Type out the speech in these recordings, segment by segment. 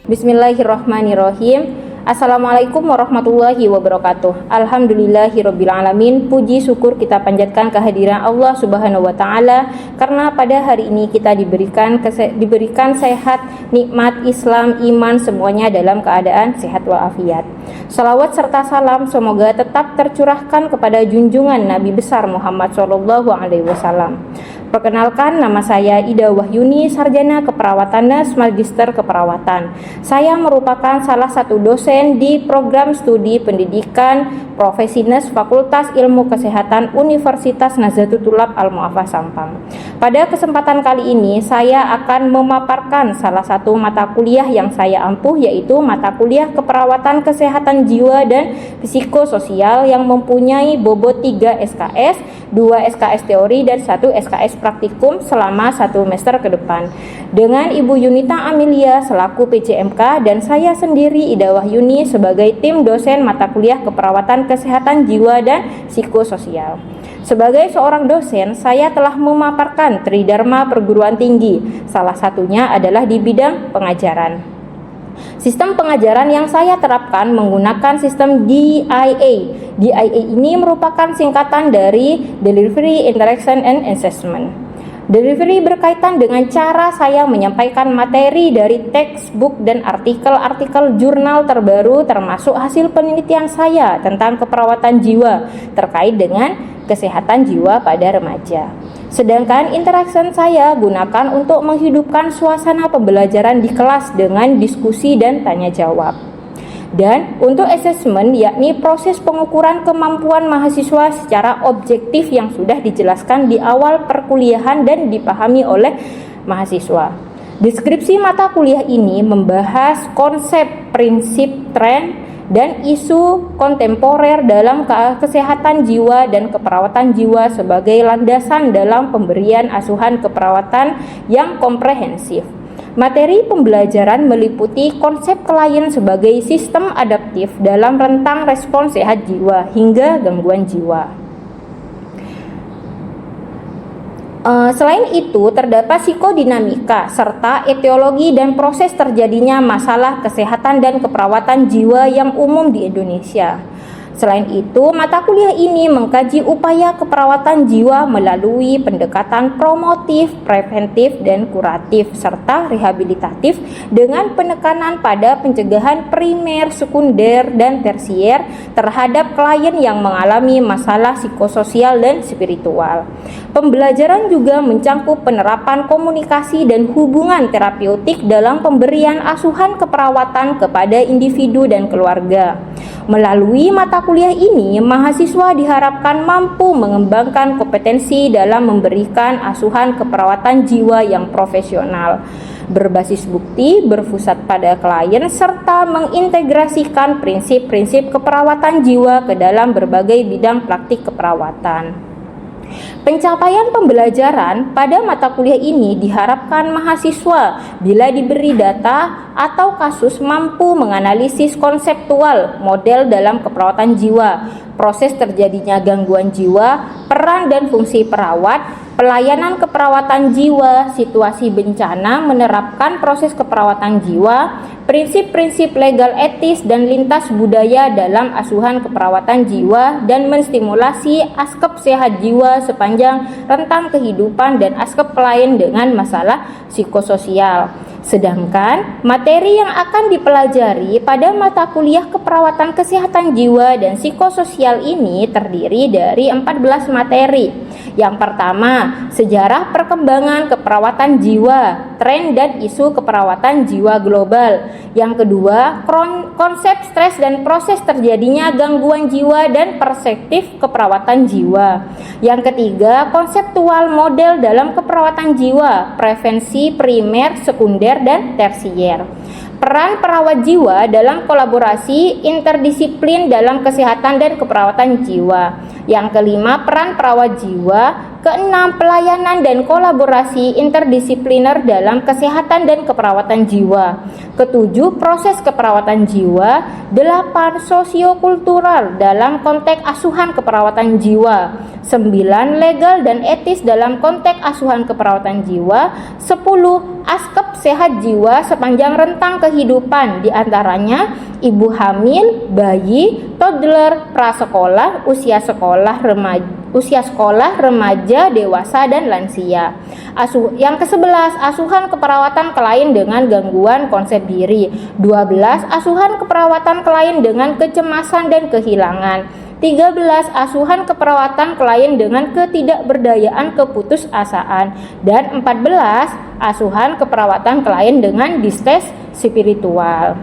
Bismillahirrahmanirrahim. Assalamualaikum warahmatullahi wabarakatuh. Alhamdulillahirabbil alamin. Puji syukur kita panjatkan kehadiran Allah Subhanahu wa taala karena pada hari ini kita diberikan sehat, nikmat Islam, iman semuanya dalam keadaan sehat walafiat. Salawat serta salam semoga tetap tercurahkan kepada junjungan Nabi besar Muhammad sallallahu alaihi wasallam. Perkenalkan, nama saya Ida Wahyuni, sarjana keperawatan nurse magister keperawatan. Saya merupakan salah satu dosen di program studi pendidikan profesi nurse Fakultas Ilmu Kesehatan Universitas Nahdlatul Ulama Al-Mu'affah Sampang. Pada kesempatan kali ini saya akan memaparkan salah satu mata kuliah yang saya ampuh, yaitu mata kuliah keperawatan kesehatan jiwa dan psikososial yang mempunyai bobot 3 SKS, 2 SKS teori dan 1 SKS praktikum selama 1 semester ke depan, dengan Ibu Yunita Amelia selaku PJMK dan saya sendiri Ida Wahyuni sebagai tim dosen mata kuliah keperawatan kesehatan jiwa dan psikososial. Sebagai seorang dosen, saya telah memaparkan tridharma perguruan tinggi, salah satunya adalah di bidang pengajaran. Sistem pengajaran yang saya terapkan menggunakan sistem DIA. DIA ini merupakan singkatan dari Delivery, Interaction, and Assessment. Delivery berkaitan dengan cara saya menyampaikan materi dari textbook dan artikel-artikel jurnal terbaru termasuk hasil penelitian saya tentang keperawatan jiwa terkait dengan kesehatan jiwa pada remaja. Sedangkan interaction saya gunakan untuk menghidupkan suasana pembelajaran di kelas dengan diskusi dan tanya jawab. Dan untuk assessment, yakni proses pengukuran kemampuan mahasiswa secara objektif yang sudah dijelaskan di awal perkuliahan dan dipahami oleh mahasiswa. Deskripsi mata kuliah ini membahas konsep, prinsip, tren, dan isu kontemporer dalam kesehatan jiwa dan keperawatan jiwa sebagai landasan dalam pemberian asuhan keperawatan yang komprehensif. Materi pembelajaran meliputi konsep klien sebagai sistem adaptif dalam rentang respons sehat jiwa hingga gangguan jiwa. Selain itu, terdapat psikodinamika serta etiologi dan proses terjadinya masalah kesehatan dan keperawatan jiwa yang umum di Indonesia. Selain itu, mata kuliah ini mengkaji upaya keperawatan jiwa melalui pendekatan promotif, preventif, dan kuratif, serta rehabilitatif dengan penekanan pada pencegahan primer, sekunder, dan tersier terhadap klien yang mengalami masalah psikososial dan spiritual. Pembelajaran juga mencangkup penerapan komunikasi dan hubungan terapeutik dalam pemberian asuhan keperawatan kepada individu dan keluarga. Melalui mata kuliah ini, mahasiswa diharapkan mampu mengembangkan kompetensi dalam memberikan asuhan keperawatan jiwa yang profesional, berbasis bukti, berpusat pada klien, serta mengintegrasikan prinsip-prinsip keperawatan jiwa ke dalam berbagai bidang praktik keperawatan. Pencapaian pembelajaran pada mata kuliah ini diharapkan mahasiswa bila diberi data atau kasus mampu menganalisis konseptual model dalam keperawatan jiwa, proses terjadinya gangguan jiwa, peran dan fungsi perawat, pelayanan keperawatan jiwa, situasi bencana, menerapkan proses keperawatan jiwa, prinsip-prinsip legal etis dan lintas budaya dalam asuhan keperawatan jiwa, dan menstimulasi askep sehat jiwa sepanjang rentang kehidupan dan askep klien dengan masalah psikososial. Sedangkan materi yang akan dipelajari pada mata kuliah keperawatan kesehatan jiwa dan psikososial ini terdiri dari 14 materi. Yang pertama, sejarah perkembangan keperawatan jiwa, tren dan isu keperawatan jiwa global. Yang kedua, konsep stres dan proses terjadinya gangguan jiwa dan perspektif keperawatan jiwa. Yang ketiga, konseptual model dalam keperawatan jiwa, prevensi primer, sekunder, dan tersier. Peran perawat jiwa dalam kolaborasi interdisiplin dalam kesehatan dan keperawatan jiwa. Yang kelima, peran perawat jiwa Keenam, pelayanan dan kolaborasi interdisipliner dalam kesehatan dan keperawatan jiwa. Ketujuh, proses keperawatan jiwa. Delapan, sosiokultural dalam konteks asuhan keperawatan jiwa. 9, legal dan etis dalam konteks asuhan keperawatan jiwa. 10, aspek sehat jiwa sepanjang rentang kehidupan, diantaranya ibu hamil, bayi, toddler, prasekolah, usia sekolah, remaja, dewasa, dan lansia. Yang ke-11, asuhan keperawatan klien dengan gangguan konsep diri. 12, asuhan keperawatan klien dengan kecemasan dan kehilangan. 13, asuhan keperawatan klien dengan ketidakberdayaan keputusasaan. Dan 14, asuhan keperawatan klien dengan distres spiritual.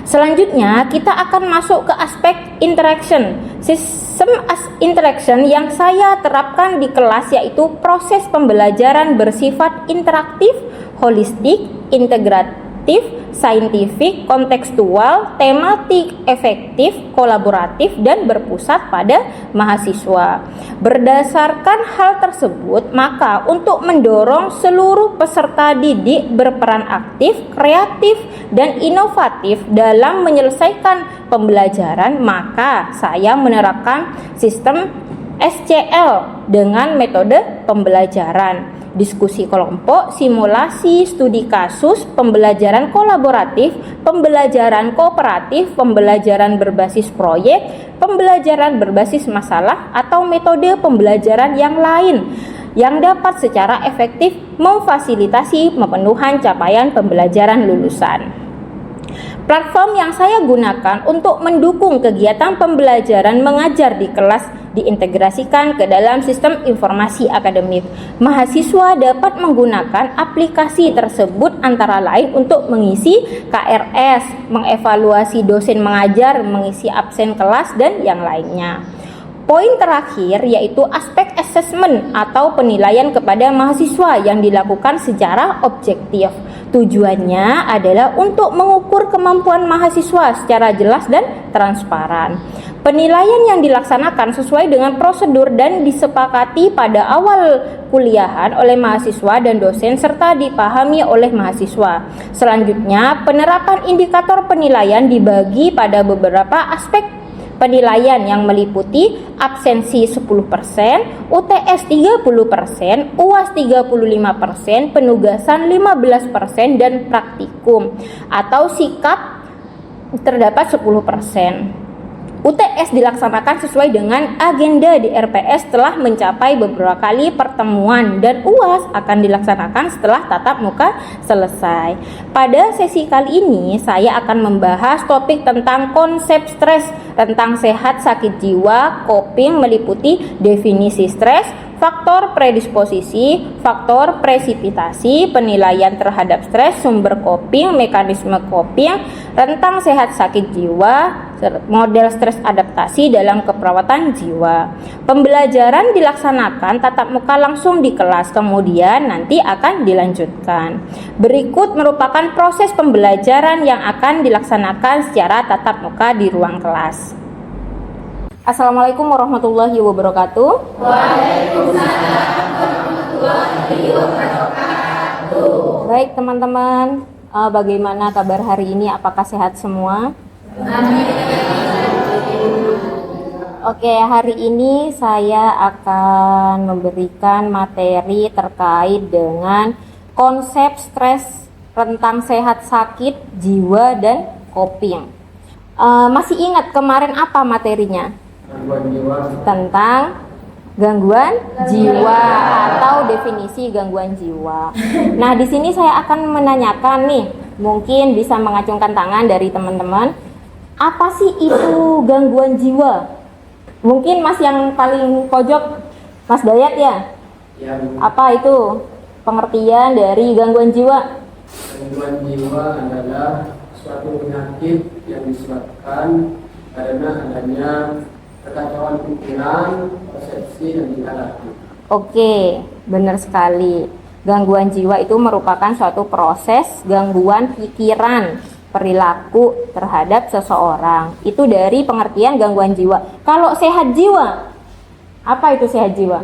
Selanjutnya kita akan masuk ke aspek interaction. Sistem interaction yang saya terapkan di kelas yaitu proses pembelajaran bersifat interaktif, holistik, integratif, saintifik, kontekstual, tematik, efektif, kolaboratif, dan berpusat pada mahasiswa. Berdasarkan hal tersebut, maka untuk mendorong seluruh peserta didik berperan aktif, kreatif, dan inovatif dalam menyelesaikan pembelajaran, maka saya menerapkan sistem SCL dengan metode pembelajaran diskusi kelompok, simulasi, studi kasus, pembelajaran kolaboratif, pembelajaran kooperatif, pembelajaran berbasis proyek, pembelajaran berbasis masalah, atau metode pembelajaran yang lain yang dapat secara efektif memfasilitasi pemenuhan capaian pembelajaran lulusan. Platform yang saya gunakan untuk mendukung kegiatan pembelajaran mengajar di kelas diintegrasikan ke dalam sistem informasi akademik. Mahasiswa dapat menggunakan aplikasi tersebut antara lain untuk mengisi KRS, mengevaluasi dosen mengajar, mengisi absen kelas, dan yang lainnya. Poin terakhir yaitu aspek assessment atau penilaian kepada mahasiswa yang dilakukan secara objektif. Tujuannya adalah untuk mengukur kemampuan mahasiswa secara jelas dan transparan. Penilaian yang dilaksanakan sesuai dengan prosedur dan disepakati pada awal kuliahan oleh mahasiswa dan dosen serta dipahami oleh mahasiswa. Selanjutnya, penerapan indikator penilaian dibagi pada beberapa aspek penilaian yang meliputi absensi 10%, UTS 30%, UAS 35%, penugasan 15%, dan praktikum atau sikap terdapat 10%. UTS dilaksanakan sesuai dengan agenda di RPS setelah mencapai beberapa kali pertemuan, dan UAS akan dilaksanakan setelah tatap muka selesai. Pada sesi kali ini saya akan membahas topik tentang konsep stres, tentang sehat sakit jiwa, coping meliputi definisi stres, faktor predisposisi, faktor presipitasi, penilaian terhadap stres, sumber coping, mekanisme coping, rentang sehat sakit jiwa, model stres adaptasi dalam keperawatan jiwa. Pembelajaran dilaksanakan tatap muka langsung di kelas, kemudian nanti akan dilanjutkan. Berikut merupakan proses pembelajaran yang akan dilaksanakan secara tatap muka di ruang kelas. Assalamualaikum warahmatullahi wabarakatuh. Waalaikumsalam warahmatullahi wabarakatuh. Baik teman-teman, bagaimana kabar hari ini? Apakah sehat semua? Amin. Oke, hari ini saya akan memberikan materi terkait dengan konsep stres, rentang sehat sakit jiwa, dan coping. Masih ingat kemarin apa materinya? Tentang gangguan jiwa atau definisi gangguan jiwa. Nah, di sini saya akan menanyakan nih, mungkin bisa mengacungkan tangan dari teman-teman. Apa sih itu gangguan jiwa? Mungkin Mas yang paling pojok, Mas Dayat ya? Ya, apa itu pengertian dari gangguan jiwa? gangguan jiwa adalah suatu penyakit yang disebabkan karena adanya kekacauan pikiran, persepsi, dan tingkah laku. Oke, benar sekali. Gangguan jiwa itu merupakan suatu proses gangguan pikiran, perilaku terhadap seseorang. Itu dari pengertian gangguan jiwa. Kalau sehat jiwa, apa itu sehat jiwa?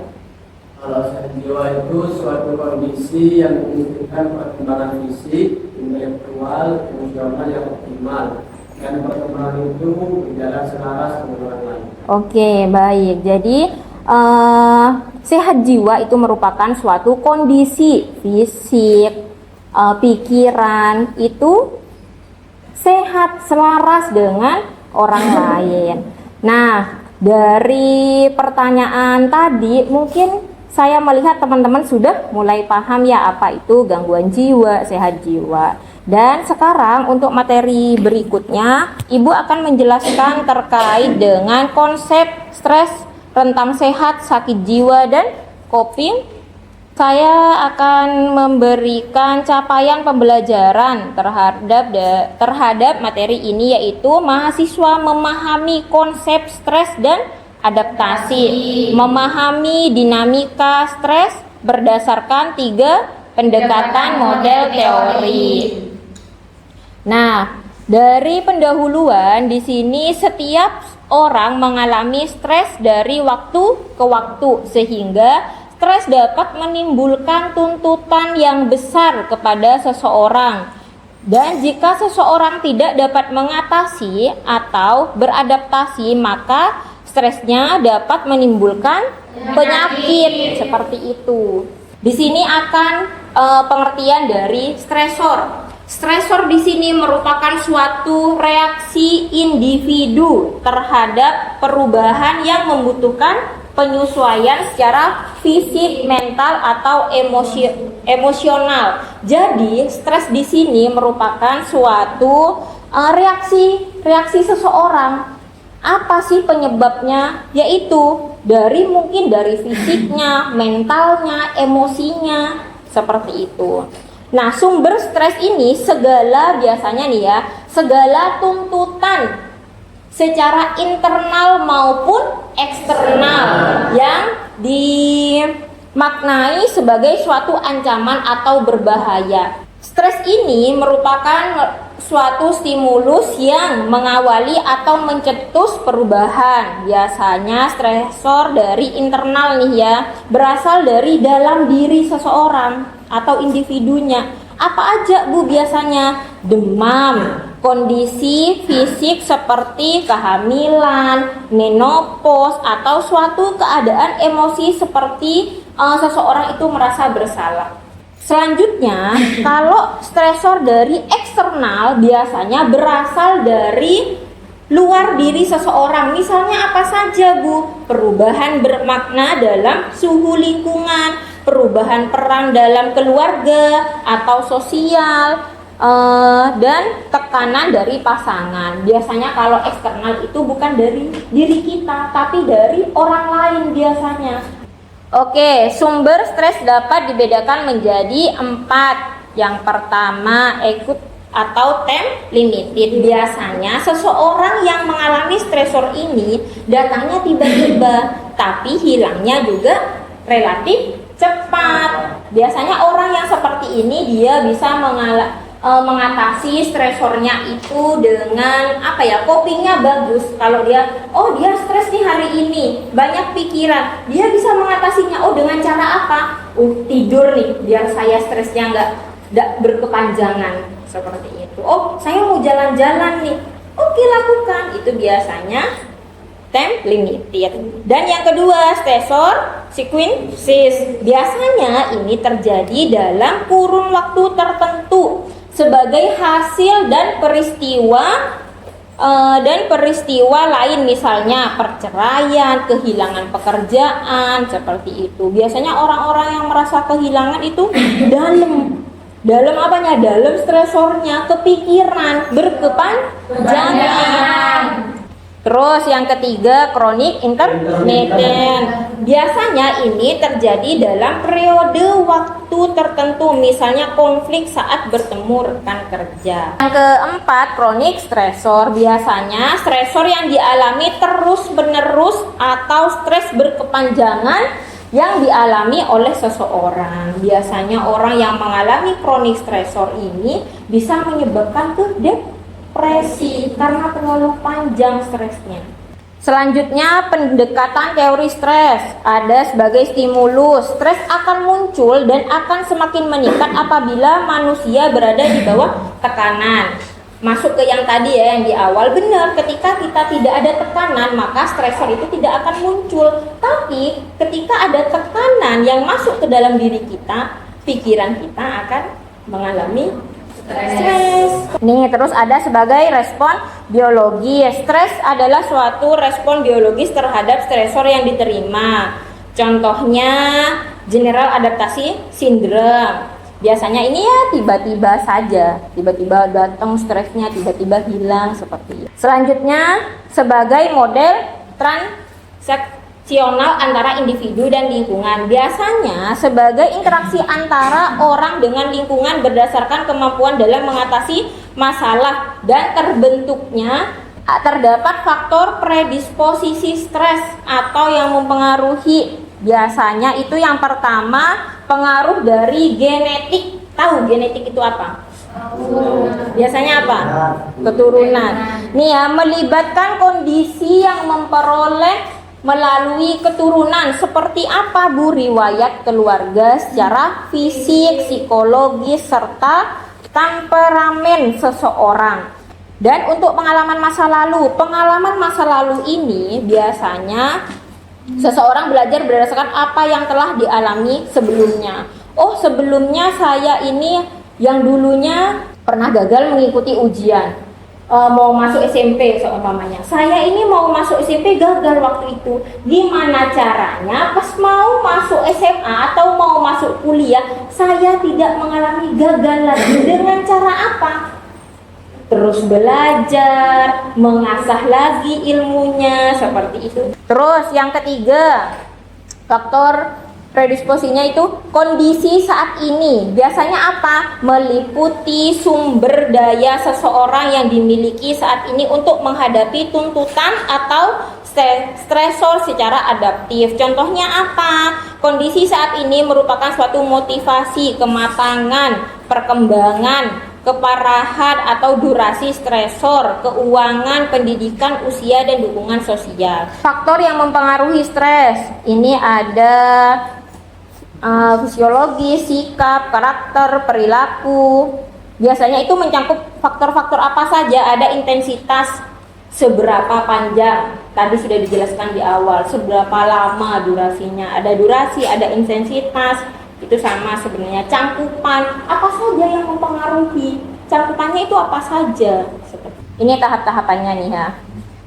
Kalau sehat jiwa itu suatu kondisi yang memungkinkan perkembangan fisik, intelektual, emosional yang optimal, dan perkembangan itu berjalan selaras dengan orang lain. Oke, baik. Jadi sehat jiwa itu merupakan suatu kondisi fisik, pikiran itu sehat, selaras dengan orang lain. Nah, dari pertanyaan tadi mungkin saya melihat teman-teman sudah mulai paham ya apa itu gangguan jiwa, sehat jiwa. Dan sekarang untuk materi berikutnya, Ibu akan menjelaskan terkait dengan konsep stres, rentang sehat, sakit jiwa, dan coping. Saya akan memberikan capaian pembelajaran terhadap materi ini, yaitu mahasiswa memahami konsep stres dan adaptasi, memahami dinamika stres berdasarkan 3 pendekatan model teori. Nah, dari pendahuluan di sini setiap orang mengalami stres dari waktu ke waktu, sehingga stres dapat menimbulkan tuntutan yang besar kepada seseorang. Dan jika seseorang tidak dapat mengatasi atau beradaptasi, maka stresnya dapat menimbulkan penyakit seperti itu. Di sini akan pengertian dari stresor. Stresor di sini merupakan suatu reaksi individu terhadap perubahan yang membutuhkan penyesuaian secara fisik, mental, atau emosional. Jadi, stres di sini merupakan suatu reaksi seseorang. Apa sih penyebabnya? Yaitu mungkin dari fisiknya, mentalnya, emosinya, seperti itu. Nah, sumber stres ini biasanya nih ya, segala tuntutan secara internal maupun eksternal yang dimaknai sebagai suatu ancaman atau berbahaya. Stres ini merupakan suatu stimulus yang mengawali atau mencetus perubahan. Biasanya stresor dari internal nih ya, berasal dari dalam diri seseorang atau individunya. Apa aja Bu biasanya? Demam, kondisi fisik seperti kehamilan, menopause, atau suatu keadaan emosi seperti seseorang itu merasa bersalah. Selanjutnya, kalau stresor dari eksternal biasanya berasal dari luar diri seseorang. Misalnya apa saja Bu? Perubahan bermakna dalam suhu lingkungan, perubahan peran dalam keluarga atau sosial, dan tekanan dari pasangan. Biasanya kalau eksternal itu bukan dari diri kita, tapi dari orang lain biasanya. Oke, sumber stres dapat dibedakan menjadi 4. Yang pertama, acute atau time limited. Biasanya seseorang yang mengalami stresor ini datangnya tiba-tiba, tapi hilangnya juga relatif cepat. Biasanya orang yang seperti ini dia bisa mengatasi stresornya itu dengan copingnya bagus. Kalau dia stres nih hari ini, banyak pikiran, dia bisa mengatasinya dengan cara apa? Tidur nih biar saya stresnya nggak berkepanjangan, seperti itu. Saya mau jalan-jalan nih, oke, lakukan. Itu biasanya time limited. Dan yang kedua, stresor sequences. Biasanya ini terjadi dalam kurun waktu tertentu sebagai hasil dan peristiwa lain, misalnya perceraian, kehilangan pekerjaan, seperti itu. Biasanya orang-orang yang merasa kehilangan itu dalam stresornya, kepikiran, berkepanjangan. Terus yang ketiga, chronic intermittent. Biasanya ini terjadi dalam periode waktu tertentu, misalnya konflik saat bertemu rekan kerja. Yang keempat, chronic stressor. Biasanya stresor yang dialami terus-menerus atau stres berkepanjangan yang dialami oleh seseorang. Biasanya orang yang mengalami chronic stressor ini bisa menyebabkan depresi karena terlalu panjang stresnya. Selanjutnya, pendekatan teori stres. Ada sebagai stimulus. Stres akan muncul dan akan semakin meningkat apabila manusia berada di bawah tekanan. Masuk ke yang tadi ya, yang di awal, benar, ketika kita tidak ada tekanan maka stresor itu tidak akan muncul. Tapi ketika ada tekanan yang masuk ke dalam diri kita, pikiran kita akan mengalami stres. Nih, terus ada sebagai respon biologi. Stres adalah suatu respon biologis terhadap stresor yang diterima. Contohnya general adaptasi syndrome. Biasanya ini ya tiba-tiba saja, tiba-tiba datang stresnya, tiba-tiba hilang seperti itu. Selanjutnya sebagai model transaksional antara individu dan lingkungan. Biasanya sebagai interaksi antara orang dengan lingkungan berdasarkan kemampuan dalam mengatasi masalah dan terdapat faktor predisposisi stres atau yang mempengaruhi. Biasanya itu yang pertama pengaruh dari genetik. Tahu genetik itu apa? Biasanya apa? Keturunan. Nih ya, melibatkan kondisi yang memperoleh melalui keturunan. Seperti apa Bu? Riwayat keluarga secara fisik, psikologis, serta temperamen seseorang. Dan untuk pengalaman masa lalu ini biasanya seseorang belajar berdasarkan apa yang telah dialami sebelumnya. Oh, sebelumnya saya ini yang dulunya pernah gagal mengikuti ujian, mau masuk SMP seumpamanya. Saya ini mau masuk SMP gagal waktu itu. Gimana caranya pas mau masuk SMA atau mau masuk kuliah, saya tidak mengalami gagal lagi? Dengan cara apa? Terus belajar, mengasah lagi ilmunya, seperti itu. Terus yang ketiga, faktor predisposinya itu kondisi saat ini. Biasanya apa? Meliputi sumber daya seseorang yang dimiliki saat ini untuk menghadapi tuntutan atau stresor secara adaptif. Contohnya apa? Kondisi saat ini merupakan suatu motivasi, kematangan, perkembangan, keparahan atau durasi stresor, keuangan, pendidikan, usia, dan dukungan sosial. Faktor yang mempengaruhi stres ini ada fisiologi, sikap, karakter, perilaku. Biasanya itu mencakup faktor-faktor apa saja? Ada intensitas, seberapa panjang, tadi sudah dijelaskan di awal, seberapa lama durasinya. Ada durasi, ada intensitas, itu sama sebenarnya. Cangkupan, apa saja yang mempengaruhi? Cangkupannya itu apa saja? Ini tahap-tahapannya nih ya.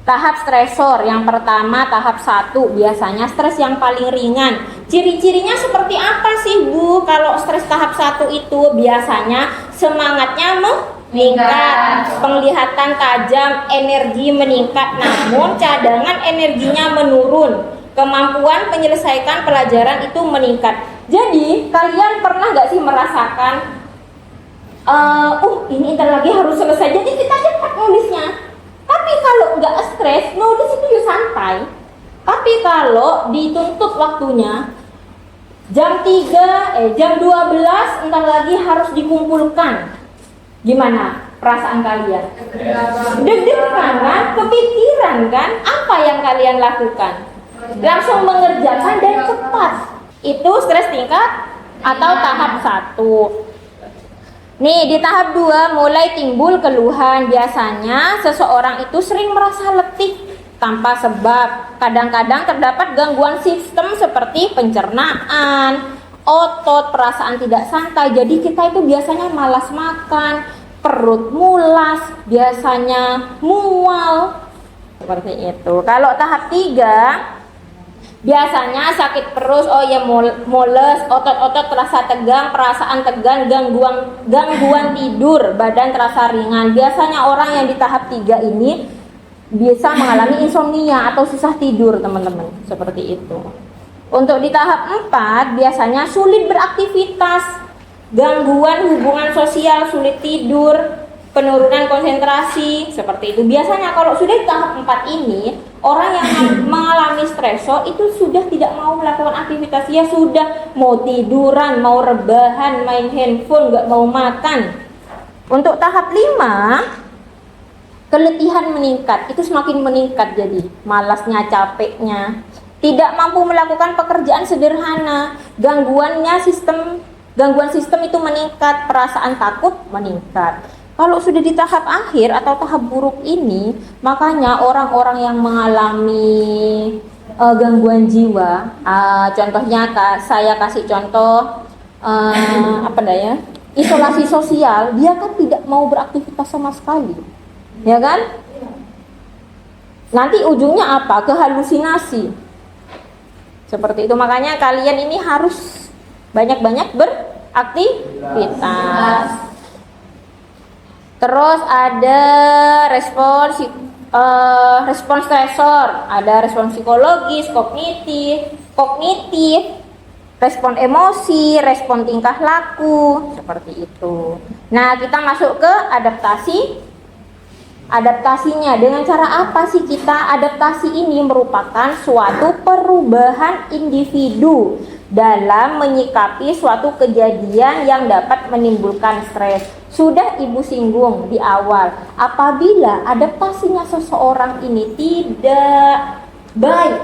Tahap stresor yang pertama, tahap 1, biasanya stres yang paling ringan. Ciri-cirinya seperti apa sih Bu? Kalau stres tahap 1 itu biasanya semangatnya meningkat, penglihatan tajam, energi meningkat, namun cadangan energinya menurun, kemampuan menyelesaikan pelajaran itu meningkat. Jadi kalian pernah gak sih merasakan ini ntar lagi harus selesai, jadi kita cepat nulisnya. Tapi kalau nggak stres, nulis itu ya santai. Tapi kalau dituntut waktunya jam 12 ntar lagi harus dikumpulkan, gimana perasaan kalian? Deg-degan kan? Kepikiran kan? Apa yang kalian lakukan? Langsung mengerjakan dan cepat. Itu stres tingkat atau tahap 1. Nih, di tahap 2 mulai timbul keluhan. Biasanya seseorang itu sering merasa letih tanpa sebab. Kadang-kadang terdapat gangguan sistem seperti pencernaan, otot, perasaan tidak santai. Jadi kita itu biasanya malas makan, perut mulas, biasanya mual. Seperti itu. Kalau tahap 3, biasanya sakit perut, mules, otot-otot terasa tegang, perasaan tegang, gangguan tidur, badan terasa ringan. Biasanya orang yang di tahap 3 ini bisa mengalami insomnia atau susah tidur, teman-teman. Seperti itu. Untuk di tahap 4, biasanya sulit beraktivitas, gangguan hubungan sosial, sulit tidur, penurunan konsentrasi, seperti itu. Biasanya kalau sudah di tahap 4 ini, orang yang mengalami stresor itu sudah tidak mau melakukan aktivitas, ya sudah mau tiduran, mau rebahan, main handphone, nggak mau makan. Untuk tahap 5, keletihan meningkat, itu semakin meningkat, jadi malasnya, capeknya, tidak mampu melakukan pekerjaan sederhana, gangguan sistem itu meningkat, perasaan takut meningkat. Kalau sudah di tahap akhir atau tahap buruk ini, makanya orang-orang yang mengalami gangguan jiwa, contohnya saya kasih contoh isolasi sosial, dia kan tidak mau beraktivitas sama sekali, ya kan? Nanti ujungnya apa? Kehalusinasi. Seperti itu, makanya kalian ini harus banyak-banyak beraktivitas. Terus ada respon stresor, ada respon psikologis, kognitif, respon emosi, respon tingkah laku, seperti itu. Nah, kita masuk ke adaptasi. Adaptasinya dengan cara apa sih kita? Adaptasi ini merupakan suatu perubahan individu dalam menyikapi suatu kejadian yang dapat menimbulkan stres. Sudah Ibu singgung di awal, apabila adaptasinya seseorang ini tidak baik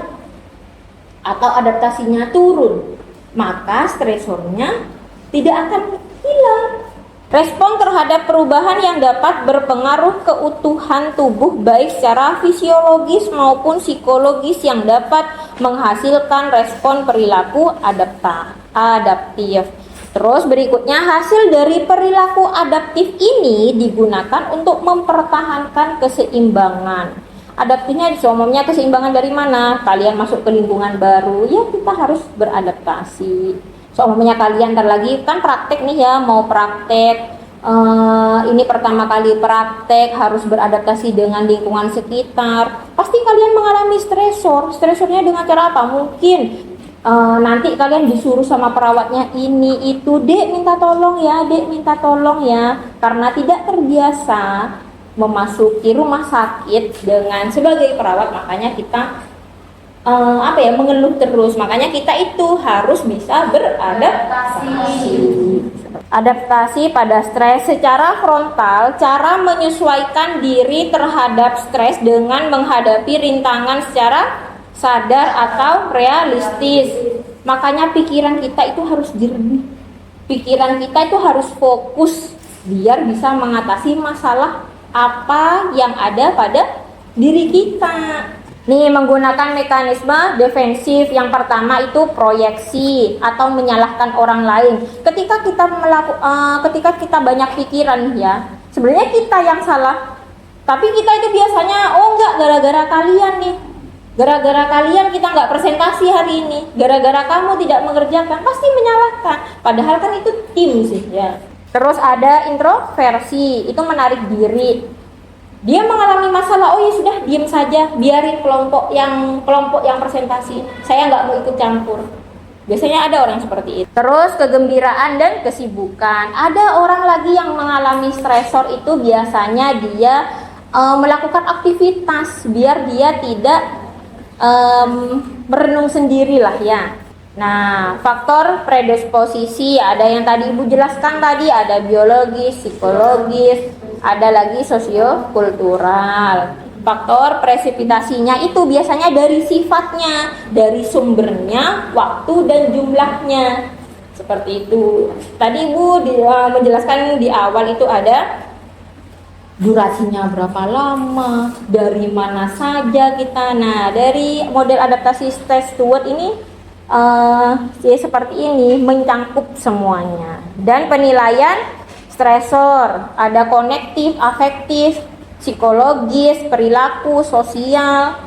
atau adaptasinya turun, maka stresornya tidak akan hilang. Respon terhadap perubahan yang dapat berpengaruh keutuhan tubuh baik secara fisiologis maupun psikologis yang dapat menghasilkan respon perilaku adaptif. Terus berikutnya, hasil dari perilaku adaptif ini digunakan untuk mempertahankan keseimbangan. Adaptifnya umumnya keseimbangan dari mana? Kalian masuk ke lingkungan baru, ya kita harus beradaptasi. Umumnya kalian ntar lagi kan praktek nih ya, mau praktek ini pertama kali praktek, harus beradaptasi dengan lingkungan sekitar. Pasti kalian mengalami stresornya dengan cara apa? Mungkin nanti kalian disuruh sama perawatnya ini itu, dek minta tolong ya, karena tidak terbiasa memasuki rumah sakit dengan sebagai perawat, makanya kita mengeluh terus. Makanya kita itu harus bisa beradaptasi. Adaptasi pada stres secara frontal, cara menyesuaikan diri terhadap stres dengan menghadapi rintangan secara sadar atau realistis. Makanya pikiran kita itu harus jernih, pikiran kita itu harus fokus biar bisa mengatasi masalah apa yang ada pada diri kita. Nih, menggunakan mekanisme defensif. Yang pertama itu proyeksi atau menyalahkan orang lain. Ketika kita banyak pikiran ya, sebenarnya kita yang salah. Tapi kita itu biasanya, enggak, gara-gara kalian nih. Gara-gara kalian kita nggak presentasi hari ini. Gara-gara kamu tidak mengerjakan, pasti menyalahkan. Padahal kan itu tim sih ya. Terus ada introversi, itu menarik diri. Dia mengalami masalah, oh ya sudah diam saja, biarin kelompok yang presentasi, saya nggak mau ikut campur. Biasanya ada orang seperti itu. Terus kegembiraan dan kesibukan. Ada orang lagi yang mengalami stresor, itu biasanya dia melakukan aktivitas biar dia tidak merenung sendirilah ya. Nah, faktor predisposisi ada yang tadi Ibu jelaskan tadi, ada biologis, psikologis, ada lagi sosiokultural. Faktor presipitasinya itu biasanya dari sifatnya, dari sumbernya, waktu dan jumlahnya. Seperti itu. Tadi Ibu menjelaskan di awal itu ada durasinya berapa lama, dari mana saja kita. Nah, dari model adaptasi stres Stewart ini seperti ini, mencangkup semuanya. Dan penilaian stresor, ada konektif, afektif, psikologis, perilaku, sosial.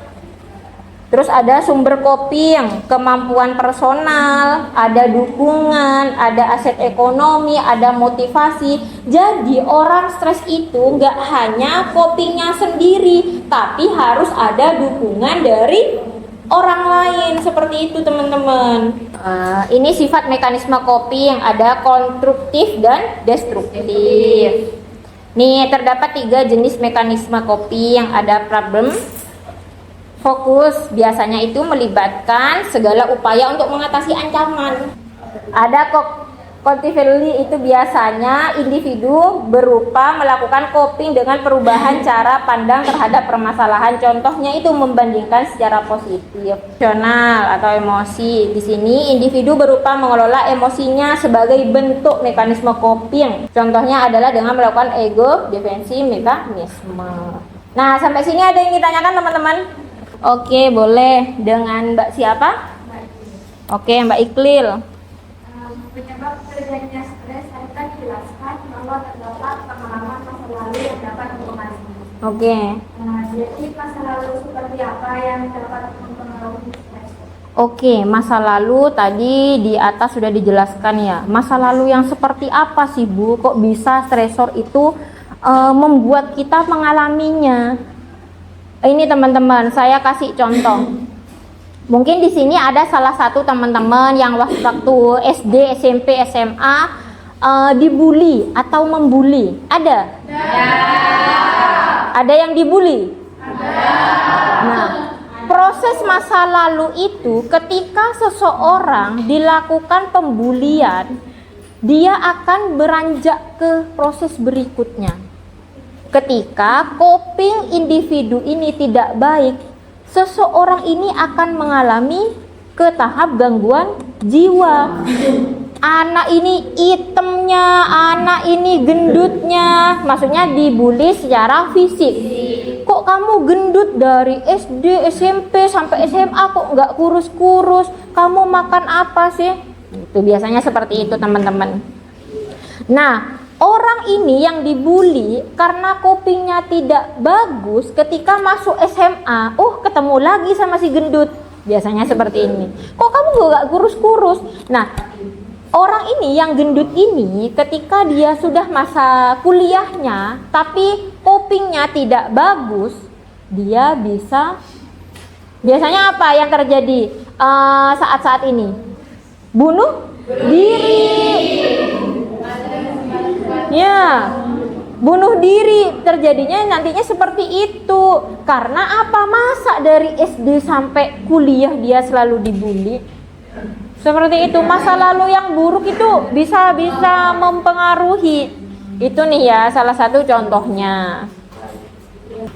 Terus ada sumber coping, kemampuan personal, ada dukungan, ada aset ekonomi, ada motivasi. Jadi orang stres itu nggak hanya copingnya sendiri, tapi harus ada dukungan dari orang lain. Seperti itu teman-teman. Ini sifat mekanisme coping, ada konstruktif dan destruktif. Nih, terdapat 3 jenis mekanisme coping. Yang ada problem fokus, biasanya itu melibatkan segala upaya untuk mengatasi ancaman. Ada Quantifiably itu biasanya individu berupa melakukan coping dengan perubahan cara pandang terhadap permasalahan. Contohnya itu membandingkan secara positif. Emosional atau emosi. Di sini individu berupa mengelola emosinya sebagai bentuk mekanisme coping. Contohnya adalah dengan melakukan ego defensi mekanisme. Nah, sampai sini ada yang ditanyakan teman-teman? Oke, boleh. Dengan Mbak siapa? Oke, Mbak Iklil. Penyebab terjadinya stres akan dijelaskan bahwa terdapat pengalaman masa lalu yang dapat mempengaruhi. Oke. Jadi masa lalu seperti apa yang dapat mempengaruhi stres? Oke, masa lalu tadi di atas sudah dijelaskan ya. Masa lalu yang seperti apa sih Bu? Kok bisa stresor itu membuat kita mengalaminya? Ini teman-teman, saya kasih contoh. Mungkin di sini ada salah satu teman-teman yang waktu SD, SMP, SMA dibully atau membuli. Ada? Ada yang dibully? Nah, proses masa lalu itu ketika seseorang dilakukan pembulian, dia akan beranjak ke proses berikutnya. Ketika coping individu ini tidak baik, seseorang ini akan mengalami ke tahap gangguan jiwa. Anak ini itemnya, anak ini gendutnya, maksudnya dibully secara fisik. Kok kamu gendut dari SD, SMP sampai SMA kok nggak kurus-kurus? Kamu makan apa sih? Itu biasanya seperti itu teman-teman. Nah, orang ini yang dibully karena copingnya tidak bagus, ketika masuk SMA, ketemu lagi sama si gendut. Biasanya seperti ini. Kok kamu gak kurus-kurus? Nah, orang ini yang gendut ini ketika dia sudah masa kuliahnya, tapi copingnya tidak bagus, dia biasanya apa yang terjadi saat-saat ini? Bunuh diri. Ya, bunuh diri terjadinya nantinya seperti itu. Karena apa? Masa dari SD sampai kuliah dia selalu dibully? Seperti itu. Masa lalu yang buruk itu bisa mempengaruhi. Itu nih ya salah satu contohnya.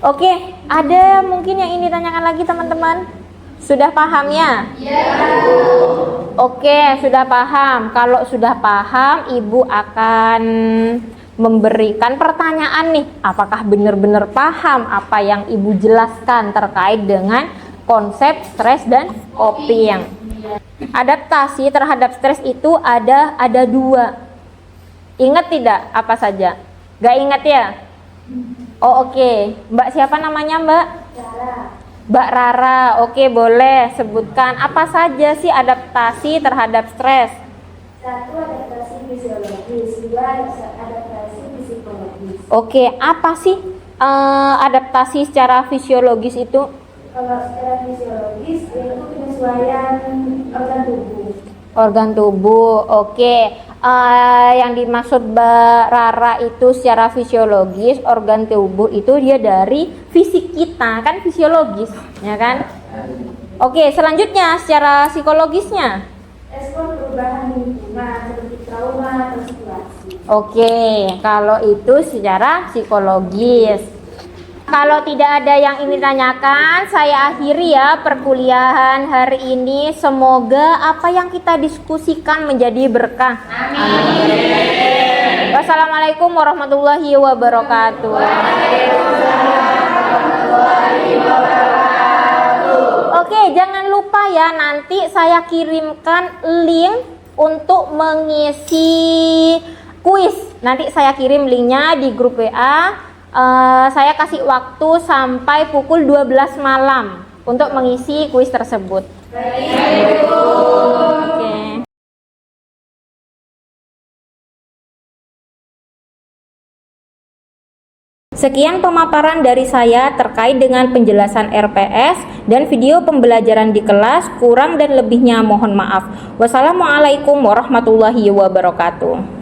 Oke, ada mungkin yang ini tanyakan lagi teman-teman? Sudah paham ya? Oke, sudah paham. Kalau sudah paham, Ibu akan memberikan pertanyaan nih. Apakah benar-benar paham apa yang Ibu jelaskan terkait dengan konsep stres dan coping? Adaptasi terhadap stres itu ada dua. Ingat tidak apa saja? Gak ingat ya? Oke. Mbak siapa namanya Mbak? Mbak Rara, oke boleh sebutkan apa saja sih adaptasi terhadap stres? Satu, adaptasi fisiologis. Dua, adaptasi psikologis. Oke, apa sih adaptasi secara fisiologis itu? Kalau secara fisiologis yaitu penyesuaian organ tubuh. Organ tubuh, oke. Yang dimaksud Mbak Rara itu secara fisiologis, organ tubuh itu dia dari fisik kita, kan fisiologis, ya kan? Oke, selanjutnya secara psikologisnya. Respon perubahan lingkungan seperti trauma atau situasi. Oke, kalau itu secara psikologis. Kalau tidak ada yang ingin tanyakan, saya akhiri ya perkuliahan hari ini. Semoga apa yang kita diskusikan menjadi berkah. Amin. Wassalamualaikum warahmatullahi wabarakatuh. Oke, jangan lupa ya, nanti saya kirimkan link untuk mengisi kuis. Nanti saya kirim linknya di grup WA. Saya kasih waktu sampai pukul 12 malam untuk mengisi kuis tersebut. Oke. Sekian pemaparan dari saya terkait dengan penjelasan RPS dan video pembelajaran di kelas. Kurang dan lebihnya mohon maaf. Wassalamualaikum warahmatullahi wabarakatuh.